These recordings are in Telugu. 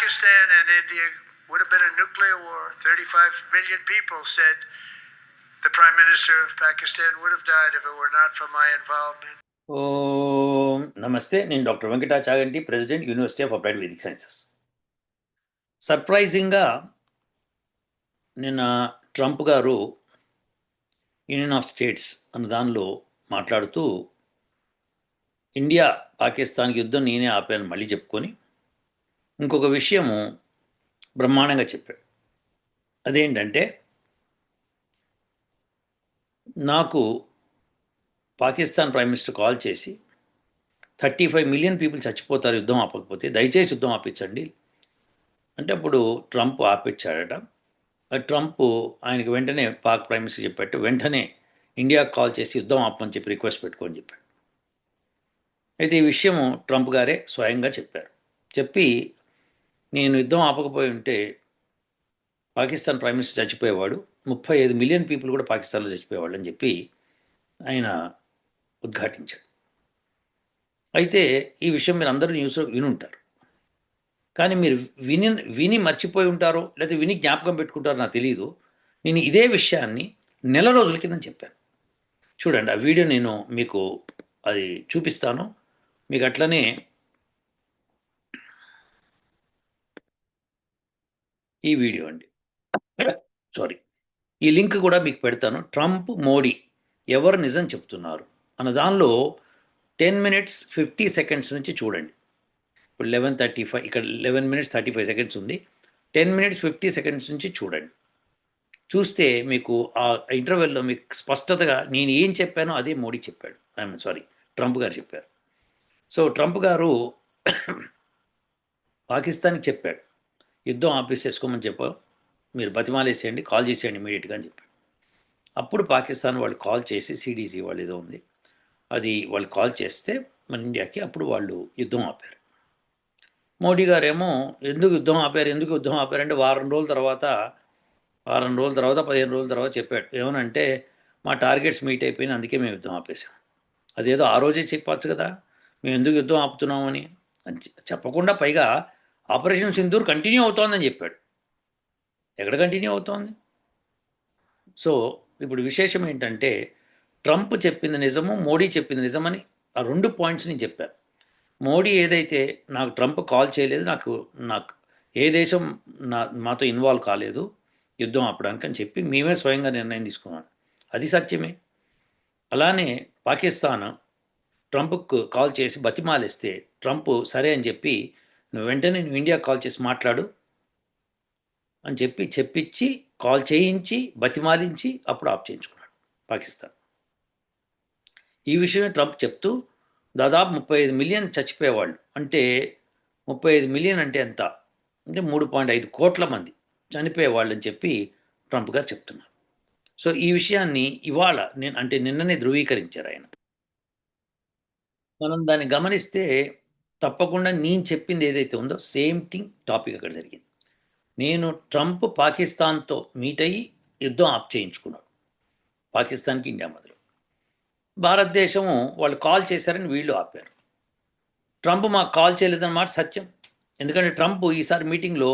Pakistan and India would have been a nuclear war. 35 million people said the Prime Minister of Pakistan would have died if it were not for my involvement. నమస్తే, నేను doctor Venkata Chaganti, president, university of applied Vedic sciences. సర్ప్రైజింగ్గా నిన్న ట్రంప్ గారు యూనియన్ ఆఫ్ స్టేట్స్ అన్న దానిలో మాట్లాడుతూ ఇండియా పాకిస్తాన్కి యుద్ధం నేనే ఆపాను మళ్ళీ చెప్పుకొని ఇంకొక విషయము బ్రహ్మాండంగా చెప్పాడు. అదేంటంటే, నాకు పాకిస్తాన్ ప్రైమ్ మినిస్టర్ కాల్ చేసి 35 మిలియన్ పీపుల్ చచ్చిపోతారు యుద్ధం ఆపకపోతే, దయచేసి యుద్ధం ఆపించండి అంటే అప్పుడు ట్రంప్ ఆపించాడట. ట్రంప్ ఆయనకి వెంటనే పాక్ ప్రైమ్ మినిస్టర్ చెప్పాడు, వెంటనే ఇండియాకు కాల్ చేసి యుద్ధం ఆపమని చెప్పి రిక్వెస్ట్ పెట్టుకోని చెప్పాడు. అయితే ఈ విషయము ట్రంప్ గారే స్వయంగా చెప్పారు. చెప్పి నేను యుద్ధం ఆపకపోయి ఉంటే పాకిస్తాన్ ప్రైమ్ మినిస్టర్ చచ్చిపోయేవాడు, 35 మిలియన్ పీపుల్ కూడా పాకిస్తాన్లో చచ్చిపోయేవాళ్ళు అని చెప్పి ఆయన ఉద్ఘాటించాడు. అయితే ఈ విషయం మీరు అందరూ న్యూస్లో వినుంటారు, కానీ మీరు విని మర్చిపోయి ఉంటారో లేకపోతే విని జ్ఞాపకం పెట్టుకుంటారో నాకు తెలియదు. నేను ఇదే విషయాన్ని నెల రోజుల కింద చెప్పాను. చూడండి, ఆ వీడియో నేను మీకు అది చూపిస్తాను. మీకు అట్లనే ఈ వీడియో అండి, సారీ, ఈ లింక్ కూడా మీకు పెడతాను. ట్రంప్ మోడీ ఎవరు నిజం చెప్తున్నారు అన్న దానిలో 10 minutes 50 seconds నుంచి చూడండి. ఇప్పుడు 11:35, ఇక్కడ 11 minutes 35 seconds ఉంది. 10 minutes 50 seconds నుంచి చూడండి. చూస్తే మీకు ఆ ఇంటర్వెల్లో మీకు స్పష్టతగా నేను ఏం చెప్పానో అదే మోడీ చెప్పాడు, ట్రంప్ గారు చెప్పారు. సో ట్రంప్ గారు పాకిస్తాన్కి చెప్పాడు, యుద్ధం ఆపేసేసుకోమని చెప్పారు, మీరు బతిమాలేసేయండి, కాల్ చేసేయండి ఇమీడియట్గా అని చెప్పాడు. అప్పుడు పాకిస్తాన్ వాళ్ళు కాల్ చేసి, సిడిసి వాళ్ళు ఏదో ఉంది అది వాళ్ళు కాల్ చేస్తే మన ఇండియాకి, అప్పుడు వాళ్ళు యుద్ధం ఆపారు. మోడీ గారేమో ఎందుకు యుద్ధం ఆపారంటే వారం రోజుల తర్వాత 15 రోజుల తర్వాత చెప్పాడు. ఏమనంటే, మా టార్గెట్స్ మీట్ అయిపోయినా అందుకే మేము యుద్ధం ఆపేసాం. అదేదో ఆ రోజే చెప్పచ్చు కదా, మేము ఎందుకు యుద్ధం ఆపుతున్నామని. చెప్పకుండా పైగా ఆపరేషన్ సింధూర్ కంటిన్యూ అవుతోందని చెప్పాడు. ఎక్కడ కంటిన్యూ అవుతోంది? సో ఇప్పుడు విశేషం ఏంటంటే, ట్రంప్ చెప్పింది నిజము, మోడీ చెప్పింది నిజమని ఆ 2 పాయింట్స్ నేను చెప్పాను. మోడీ ఏదైతే నాకు ట్రంప్ కాల్ చేయలేదు, నాకు ఏ దేశం మాతో ఇన్వాల్వ్ కాలేదు యుద్ధం ఆపడానికి అని చెప్పి మేమే స్వయంగా నిర్ణయం తీసుకున్నాను, అది సత్యమే. అలానే పాకిస్తాన్ ట్రంప్కు కాల్ చేసి బతిమాలేస్తే ట్రంప్ సరే అని చెప్పి వెంటనే నువ్వు ఇండియా కాల్ చేసి మాట్లాడు అని చెప్పించి కాల్ చేయించి బతిమాలించి అప్పుడు ఆఫ్ చేయించుకున్నాడు పాకిస్తాన్. ఈ విషయమే ట్రంప్ చెప్తూ దాదాపు 35 మిలియన్ చచ్చిపోయేవాళ్ళు, అంటే 35 మిలియన్ అంటే ఎంత అంటే 3.5 కోట్ల మంది చనిపోయేవాళ్ళు అని చెప్పి ట్రంప్ గారు చెప్తున్నారు. సో ఈ విషయాన్ని ఇవాళ నిన్ననే ధృవీకరించారు ఆయన. మనం దాన్ని గమనిస్తే తప్పకుండా నేను చెప్పింది ఏదైతే ఉందో సేమ్ థింగ్ టాపిక్ అక్కడ జరిగింది. నేను ట్రంప్ పాకిస్తాన్తో మీట్ అయ్యి యుద్ధం ఆఫ్ చేయించుకున్నాడు, పాకిస్తాన్కి ఇండియా మధ్యలో. భారతదేశము వాళ్ళు కాల్ చేశారని వీళ్ళు ఆపారు. ట్రంప్ మాకు కాల్ చేయలేదన్నమాట సత్యం. ఎందుకంటే ట్రంప్ ఈసారి మీటింగ్లో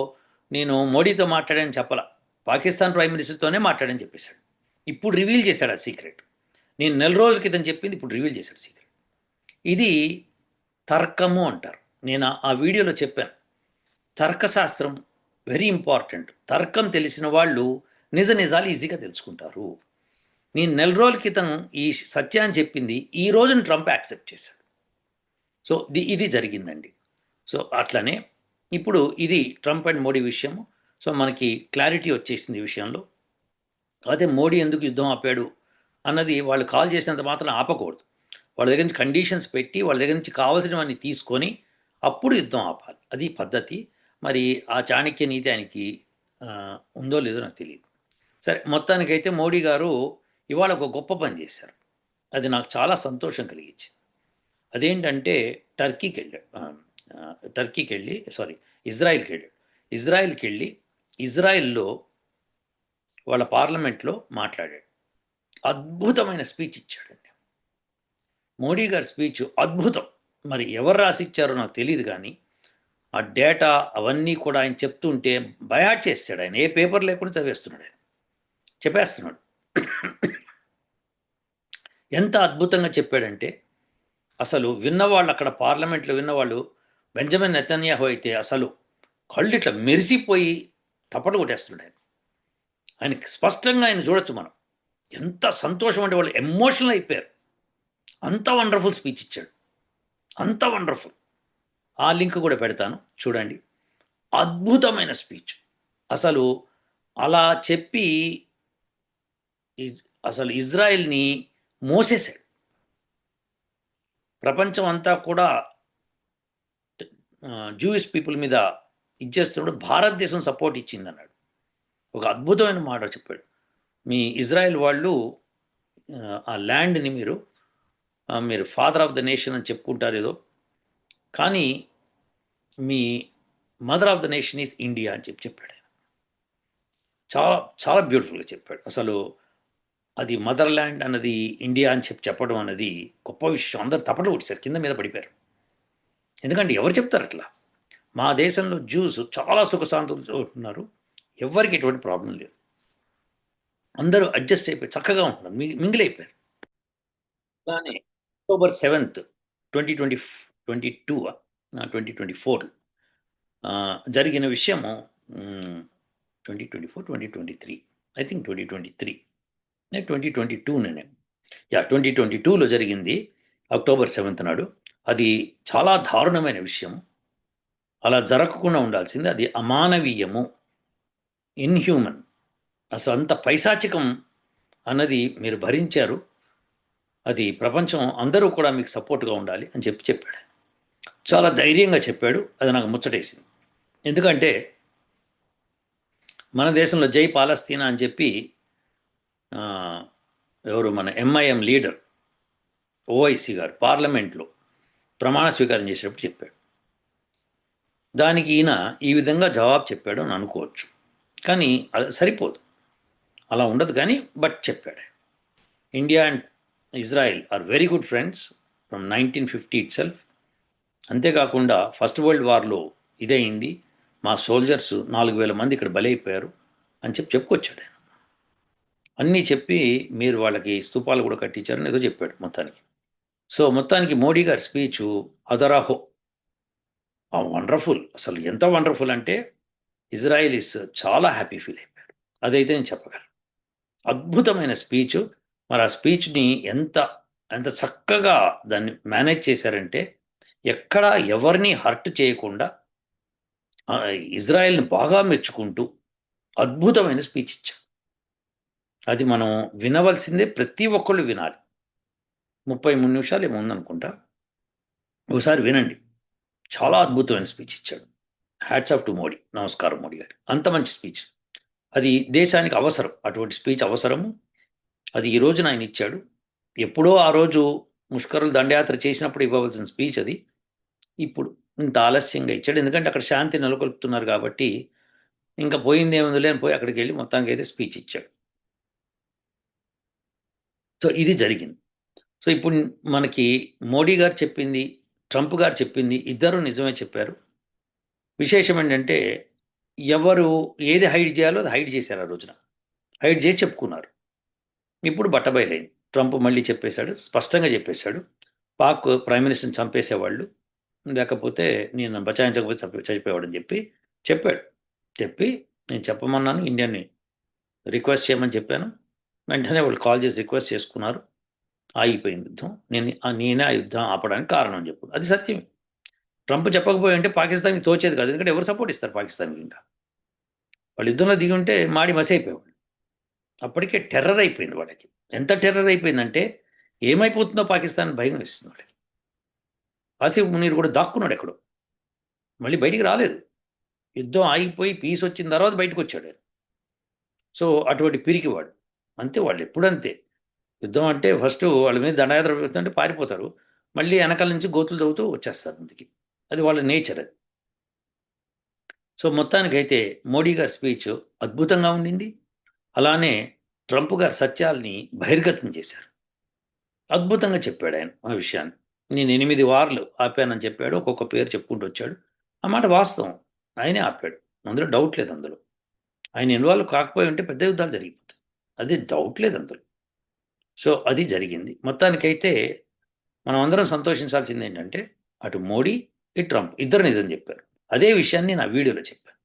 నేను మోడీతో మాట్లాడానని చెప్పాల, పాకిస్తాన్ ప్రైమ్ మినిస్టర్తోనే మాట్లాడని చెప్పేశాడు. ఇప్పుడు రివీల్ చేశాడు ఆ సీక్రెట్. నేను నెల రోజుల క్రితం చెప్పింది ఇప్పుడు రివీల్ చేశాడు సీక్రెట్. ఇది తర్కము అంటారు. నేను ఆ వీడియోలో చెప్పాను, తర్కశాస్త్రం వెరీ ఇంపార్టెంట్. తర్కం తెలిసిన వాళ్ళు నిజాలు ఈజీగా తెలుసుకుంటారు. నేను నెల రోజుల క్రితం ఈ సత్యాన్ని చెప్పింది ఈ రోజున ట్రంప్ యాక్సెప్ట్ చేశాడు. సో ఇది జరిగిందండి. సో అట్లనే ఇప్పుడు ఇది ట్రంప్ అండ్ మోడీ విషయము. సో మనకి క్లారిటీ వచ్చేసింది ఈ విషయంలో. అదే మోడీ ఎందుకు యుద్ధం ఆపాడు అన్నది వాళ్ళు కాల్ చేసినంత మాత్రం ఆపకూడదు. వాళ్ళ దగ్గర నుంచి కండిషన్స్ పెట్టి వాళ్ళ దగ్గర నుంచి కావాల్సినవన్నీ తీసుకొని అప్పుడు యుద్ధం ఆపాలి, అది పద్ధతి. మరి ఆ చాణక్య నీతి ఆయనకి ఉందో లేదో నాకు తెలియదు. సరే, మొత్తానికైతే మోడీ గారు ఇవాళ ఒక గొప్ప పని చేశారు, అది నాకు చాలా సంతోషం కలిగించింది. అదేంటంటే ఇజ్రాయిల్కి వెళ్ళి ఇజ్రాయిల్లో వాళ్ళ పార్లమెంట్లో మాట్లాడాడు. అద్భుతమైన స్పీచ్ ఇచ్చాడండి మోడీ గారి స్పీచ్, అద్భుతం. మరి ఎవరు రాసిచ్చారో నాకు తెలియదు, కానీ ఆ డేటా అవన్నీ కూడా ఆయన చెప్తుంటే బయాట్ చేస్తాడు. ఆయన ఏ పేపర్ లేకుండా చదివేస్తున్నాడు, ఆయన చెప్పేస్తున్నాడు. ఎంత అద్భుతంగా చెప్పాడంటే అసలు విన్నవాళ్ళు, అక్కడ పార్లమెంట్లో విన్నవాళ్ళు, బెంజమిన్ నెతన్యాహు అయితే అసలు కళ్ళు ఇట్లా మెరిసిపోయి తప్పట్లు కొట్టేస్తున్నాడు ఆయన. ఆయనకి స్పష్టంగా ఆయన చూడొచ్చు మనం. ఎంత సంతోషం అంటే వాళ్ళు ఎమోషనల్ అయిపోయారు. అంత వండర్ఫుల్ స్పీచ్ ఇచ్చాడు, అంత వండర్ఫుల్. ఆ లింక్ కూడా పెడతాను, చూడండి. అద్భుతమైన స్పీచ్. అసలు అలా చెప్పి అసలు ఇజ్రాయెల్ని మోసేశాడు. ప్రపంచం అంతా కూడా జూయిష్ పీపుల్ మీద ఇచ్చేస్తున్నప్పుడు భారతదేశం సపోర్ట్ ఇచ్చింది అన్నాడు. ఒక అద్భుతమైన మాట చెప్పాడు. మీ ఇజ్రాయెల్ వాళ్ళు ఆ ల్యాండ్ని మీరు ఫాదర్ ఆఫ్ ద నేషన్ అని చెప్పుకుంటారు ఏదో, కానీ మీ mother of the nation is India అని చెప్పాడు ఆయన. చాలా చాలా బ్యూటిఫుల్గా చెప్పాడు. అసలు అది మదర్ ల్యాండ్ అన్నది ఇండియా అని చెప్పడం అన్నది గొప్ప విషయం. అందరు తప్పట్లు కొట్టేశారు, కింద మీద పడిపోయారు. ఎందుకంటే ఎవరు చెప్తారు అట్లా? మా దేశంలో జ్యూస్ చాలా సుఖశాంతులతో ఉంటున్నారు, ఎవరికి ఎటువంటి ప్రాబ్లం లేదు, అందరూ అడ్జస్ట్ అయిపోయి చక్కగా ఉంటున్నారు, మింగిలైపోయారు. అలానే అక్టోబర్ 7th 2022 2024 జరిగిన విషయము, 2024 2023, ఐ థింక్ 2023, 2022 2022లో జరిగింది అక్టోబర్ 7th నాడు. అది చాలా దారుణమైన విషయం, అలా జరగకుండా ఉండాల్సింది. అది అమానవీయము, ఇన్హ్యూమన్, అసలు అంత పైశాచికం అన్నది మీరు భరించారు. అది ప్రపంచం అందరూ కూడా మీకు సపోర్ట్గా ఉండాలి అని చెప్పాడు. చాలా ధైర్యంగా చెప్పాడు. అది నాకు ముచ్చటేసింది. ఎందుకంటే మన దేశంలో జై పాలస్తీనా అని చెప్పి ఎవరు మన ఎంఐఎం లీడర్ ఓవైసీ గారు పార్లమెంట్లో ప్రమాణ స్వీకారం చేసేటప్పుడు చెప్పాడు. దానికి ఈయన ఈ విధంగా జవాబు చెప్పాడు అని అనుకోవచ్చు, కానీ అది సరిపోదు, అలా ఉండదు. కానీ బట్ చెప్పాడు. India and Israel are very good friends from 1950 itself. అంతేకాకుండా ఫస్ట్ వరల్డ్ వార్లో ఇదయింది, మా సోల్జర్స్ 4,000 మంది ఇక్కడ బలైపోయారు అని చెప్పుకొచ్చాడు ఆయన. అన్నీ చెప్పి మీరు వాళ్ళకి స్తూపాలు కూడా కట్టించారని ఏదో చెప్పాడు మొత్తానికి. సో మొత్తానికి మోడీ గారి స్పీచు అదరాహో, వండర్ఫుల్. అసలు ఎంత వండర్ఫుల్ అంటే ఇజ్రాయలీస్ చాలా హ్యాపీ ఫీల్ అయిపోయారు. అదైతే నేను చెప్పగలను. అద్భుతమైన స్పీచు. మరి ఆ స్పీచ్ని ఎంత ఎంత చక్కగా దాన్ని మేనేజ్ చేశారంటే ఎక్కడా ఎవరిని హర్ట్ చేయకుండా ఇజ్రాయెల్ని బాగా మెచ్చుకుంటూ అద్భుతమైన స్పీచ్ ఇచ్చారు. అది మనం వినవలసిందే, ప్రతి ఒక్కళ్ళు వినాలి. 33 నిమిషాలు ఏమో ఉందనుకుంటా, ఒకసారి వినండి. చాలా అద్భుతమైన స్పీచ్ ఇచ్చాడు. Hats off to Modi. నమస్కారం మోడీ గారు, అంత మంచి స్పీచ్. అది దేశానికి అవసరం, అటువంటి స్పీచ్ అవసరము. అది ఈ రోజున ఆయన ఇచ్చాడు. ఎప్పుడో ఆ రోజు ముష్కరులు దండయాత్ర చేసినప్పుడు ఇవ్వవలసిన స్పీచ్ అది ఇప్పుడు ఇంత ఆలస్యంగా ఇచ్చాడు. ఎందుకంటే అక్కడ శాంతి నెలకొల్పుతున్నారు కాబట్టి ఇంకా పోయిందేముంది లేని పోయి అక్కడికి వెళ్ళి మొత్తానికి అయితే స్పీచ్ ఇచ్చాడు. సో ఇది జరిగింది. సో ఇప్పుడు మనకి మోడీ గారు చెప్పింది, ట్రంప్ గారు చెప్పింది, ఇద్దరు నిజమే చెప్పారు. విశేషం ఏంటంటే ఎవరు ఏది హైడ్ చేయాలో అది హైడ్ చేశారు. ఆ రోజున హైడ్ చేసి చెప్పుకున్నారు. ఇప్పుడు బట్టబయలైంది. ట్రంప్ మళ్ళీ చెప్పేశాడు, స్పష్టంగా చెప్పేశాడు, పాక్ ప్రైమ్ మినిస్టర్ని చంపేసేవాళ్ళు, లేకపోతే నేను బచాయించకపోతే చచ్చిపోయేవాడని చెప్పాడు. చెప్పి నేను చెప్పమన్నాను, ఇండియాని రిక్వెస్ట్ చేయమని చెప్పాను. వెంటనే వాళ్ళు కాల్ చేసి రిక్వెస్ట్ చేసుకున్నారు, ఆగిపోయింది యుద్ధం. నేనే ఆ యుద్ధం ఆపడానికి కారణం చెప్పు. అది సత్యమే. ట్రంప్ చెప్పకపోయి అంటే పాకిస్తాన్కి తోచేది కాదు. ఎందుకంటే ఎవరు సపోర్ట్ ఇస్తారు పాకిస్తాన్కి? ఇంకా వాళ్ళు యుద్ధంలో దిగి ఉంటే మాడి మసి అయిపోయేవాళ్ళు. అప్పటికే టెర్రర్ అయిపోయింది వాళ్ళకి. ఎంత టెర్రర్ అయిపోయిందంటే ఏమైపోతుందో పాకిస్తాన్ భయం వేస్తుంది వాళ్ళకి. ఆసిఫ్ మునీర్ కూడా దాక్కున్నాడు ఎక్కడో, మళ్ళీ బయటికి రాలేదు. యుద్ధం ఆగిపోయి పీస్ వచ్చిన తర్వాత బయటకు వచ్చాడు. సో అటువంటి పిరికివాడు. అంతే వాళ్ళు ఎప్పుడంతే. యుద్ధం అంటే ఫస్ట్ వాళ్ళ మీద దండయాత్ర పెడుతుంటే పారిపోతారు, మళ్ళీ వెనకాల నుంచి గోతులు తవ్వుతూ వచ్చేస్తారు ముందుకి. అది వాళ్ళ నేచర్ అది. సో మొత్తానికైతే మోడీ గారి స్పీచ్ అద్భుతంగా ఉండింది. అలానే ట్రంప్ గారు సత్యాల్ని బహిర్గతం చేశారు. అద్భుతంగా చెప్పాడు ఆయన ఆ విషయాన్ని. నేను 8 వార్లు ఆపానని చెప్పాడు, ఒక్కొక్క పేరు చెప్పుకుంటూ వచ్చాడు. ఆ మాట వాస్తవం. ఆయనే ఆపాడు. అందులో డౌట్ లేదు అందులో. ఆయన ఇన్వాల్వ్ కాకపోయి ఉంటే పెద్ద యుద్ధాలు జరిగిపోతాయి. అది డౌట్ లేదు అందులో. సో, అది జరిగింది. మొత్తానికైతే మనం అందరం సంతోషించాల్సింది ఏంటంటే, అటు మోడీ, ఇటు ట్రంప్ ఇద్దరు నిజం చెప్పారు. అదే విషయాన్ని నా వీడియోలో చెప్పాను.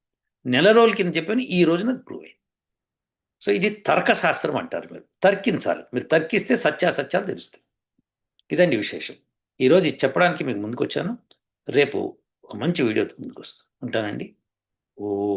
నెల రోజుల కింద చెప్పాను. ఈ రోజున ప్రూవ్ అయింది. సో, ఇది తర్కశాస్త్రం అంటారు మీరు. తర్కించాలి. మీరు తర్కిస్తే సత్యాసత్యాలు తెలుస్తాయి. ఇదండి విశేషం. ఈరోజు ఇది చెప్పడానికి మీకు ముందుకొచ్చాను. రేపు ఒక మంచి వీడియోతో ముందుకొస్తాను. ఉంటానండి. ఓ